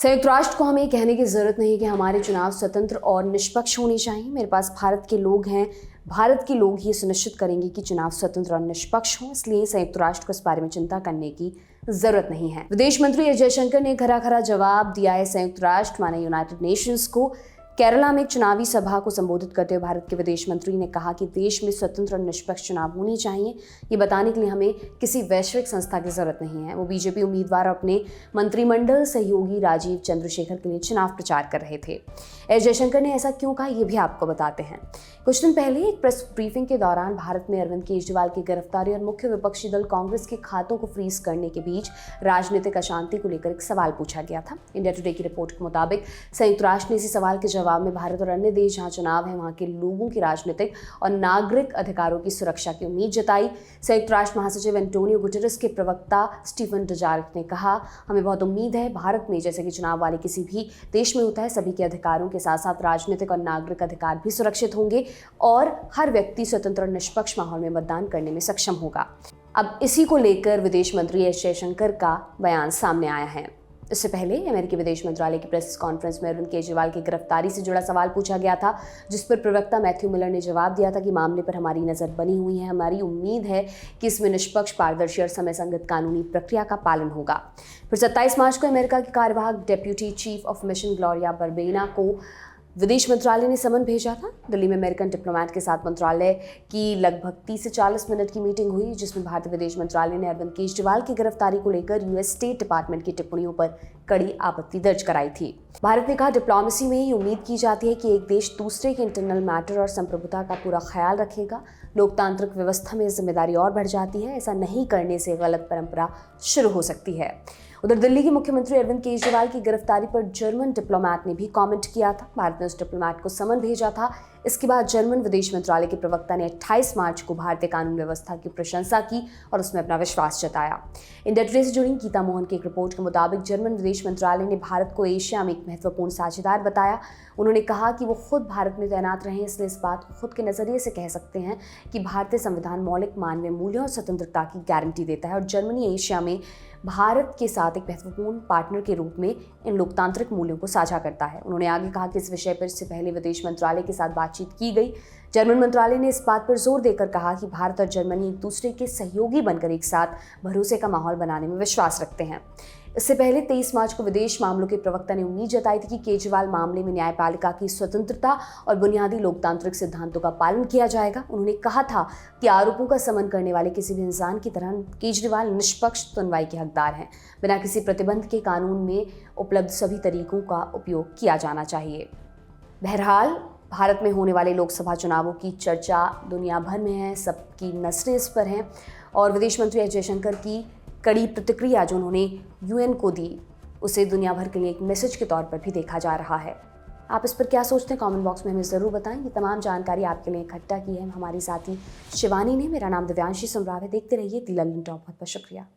संयुक्त राष्ट्र को हमें ये कहने की ज़रूरत नहीं कि हमारे चुनाव स्वतंत्र और निष्पक्ष होने चाहिए। मेरे पास भारत के लोग हैं, भारत के लोग ये सुनिश्चित करेंगे कि चुनाव स्वतंत्र और निष्पक्ष हों, इसलिए संयुक्त राष्ट्र को इस बारे में चिंता करने की ज़रूरत नहीं है। विदेश मंत्री एस जयशंकर ने खरा खरा जवाब दिया है संयुक्त राष्ट्र माने यूनाइटेड नेशंस को। केरला में एक चुनावी सभा को संबोधित करते हुए भारत के विदेश मंत्री ने कहा कि देश में स्वतंत्र और निष्पक्ष चुनाव होने चाहिए। ये बताने के लिए हमें किसी वैश्विक संस्था की जरूरत नहीं है। वो बीजेपी उम्मीदवार अपने मंत्रिमंडल सहयोगी राजीव चंद्रशेखर के लिए चुनाव प्रचार कर रहे थे। एस जयशंकर ने ऐसा क्यों कहा, ये भी आपको बताते हैं। कुछ दिन पहले एक प्रेस ब्रीफिंग के दौरान भारत में अरविंद केजरीवाल की गिरफ्तारी और मुख्य विपक्षी दल कांग्रेस के खातों को फ्रीज करने के बीच राजनीतिक अशांति को लेकर एक सवाल पूछा गया था। इंडिया टुडे की रिपोर्ट के मुताबिक संयुक्त राष्ट्र ने इसी सवाल के जवाब में भारत और अन्य देश जहां चुनाव है वहां के लोगों की राजनीतिक और नागरिक अधिकारों की सुरक्षा की उम्मीद जताई। संयुक्त राष्ट्र महासचिव एंटोनियो गुटेरेस के प्रवक्ता स्टीफन डुजारिक ने कहा, हमें बहुत उम्मीद है भारत में जैसे कि चुनाव वाले किसी भी देश में होता है, सभी के अधिकारों के साथ साथ राजनीतिक और नागरिक अधिकार भी सुरक्षित होंगे और हर व्यक्ति स्वतंत्र और निष्पक्ष माहौल में मतदान करने में सक्षम होगा। अब इसी को लेकर विदेश मंत्री एस जयशंकर का बयान सामने आया है। इससे पहले अमेरिकी विदेश मंत्रालय की प्रेस कॉन्फ्रेंस में अरविंद केजरीवाल की गिरफ्तारी से जुड़ा सवाल पूछा गया था, जिस पर प्रवक्ता मैथ्यू मिलर ने जवाब दिया था कि मामले पर हमारी नज़र बनी हुई है। हमारी उम्मीद है कि इसमें निष्पक्ष, पारदर्शी और समय संगत कानूनी प्रक्रिया का पालन होगा। फिर 27 मार्च को अमेरिका के कार्यवाहक deputy chief of mission Gloria Berbena को विदेश मंत्रालय ने समन भेजा था। दिल्ली में अमेरिकन डिप्लोमेट के साथ मंत्रालय की लगभग 30 से 40 मिनट की मीटिंग हुई, जिसमें भारतीय विदेश मंत्रालय ने अरविंद केजरीवाल की गिरफ्तारी को लेकर यूएस स्टेट डिपार्टमेंट की टिप्पणियों पर कड़ी आपत्ति दर्ज कराई थी। भारत ने कहा, डिप्लोमेसी में ये उम्मीद की जाती है कि एक देश दूसरे के इंटरनल मैटर और संप्रभुता का पूरा ख्याल रखेगा। लोकतांत्रिक व्यवस्था में जिम्मेदारी और बढ़ जाती है। ऐसा नहीं करने से गलत परंपरा शुरू हो सकती है। उधर दिल्ली के मुख्यमंत्री अरविंद केजरीवाल की गिरफ्तारी पर जर्मन डिप्लोमेट ने भी कमेंट किया था। भारत ने उस डिप्लोमेट को समन भेजा था। इसके बाद जर्मन विदेश मंत्रालय के प्रवक्ता ने 28 मार्च को भारतीय कानून व्यवस्था की प्रशंसा की और उसमें अपना विश्वास जताया। इंडिया टुडे से जुड़ी गीता मोहन की एक रिपोर्ट के मुताबिक जर्मन विदेश मंत्रालय ने भारत को एशिया में एक महत्वपूर्ण साझेदार बताया। उन्होंने कहा कि वो खुद भारत में तैनात रहे, इसलिए इस बात को खुद के नजरिए से कह सकते हैं कि भारतीय संविधान मौलिक मानवीय मूल्यों और स्वतंत्रता की गारंटी देता है और जर्मनी एशिया में भारत के साथ एक महत्वपूर्ण पार्टनर के रूप में इन लोकतांत्रिक मूल्यों को साझा करता है। उन्होंने आगे कहा कि इस विषय पर इससे पहले विदेश मंत्रालय के साथ बातचीत की गई। जर्मन मंत्रालय ने इस बात पर जोर देकर कहा कि भारत और जर्मनी एक दूसरे के सहयोगी बनकर एक साथ भरोसे का माहौल बनाने में विश्वास रखते हैं। इससे पहले 23 मार्च को विदेश मामलों के प्रवक्ता ने उम्मीद जताई थी कि केजरीवाल मामले में न्यायपालिका की स्वतंत्रता और बुनियादी लोकतांत्रिक सिद्धांतों का पालन किया जाएगा। उन्होंने कहा था कि आरोपों का समन करने वाले किसी भी इंसान की तरह केजरीवाल निष्पक्ष सुनवाई के हकदार हैं। बिना किसी प्रतिबंध के कानून में उपलब्ध सभी तरीकों का उपयोग किया जाना चाहिए। बहरहाल भारत में होने वाले लोकसभा चुनावों की चर्चा दुनिया भर में है, सबकी नजरें इस पर हैं और विदेश मंत्री एस जयशंकर की कड़ी प्रतिक्रिया जो उन्होंने यूएन को दी, उसे दुनिया भर के लिए एक मैसेज के तौर पर भी देखा जा रहा है। आप इस पर क्या सोचते हैं, कमेंट बॉक्स में हमें ज़रूर बताएं। ये तमाम जानकारी आपके लिए इकट्ठा की है हमारी साथी शिवानी ने। मेरा नाम दिव्यांशी सुमराव है। देखते रहिए दी लंदन टॉप। बहुत बहुत शुक्रिया।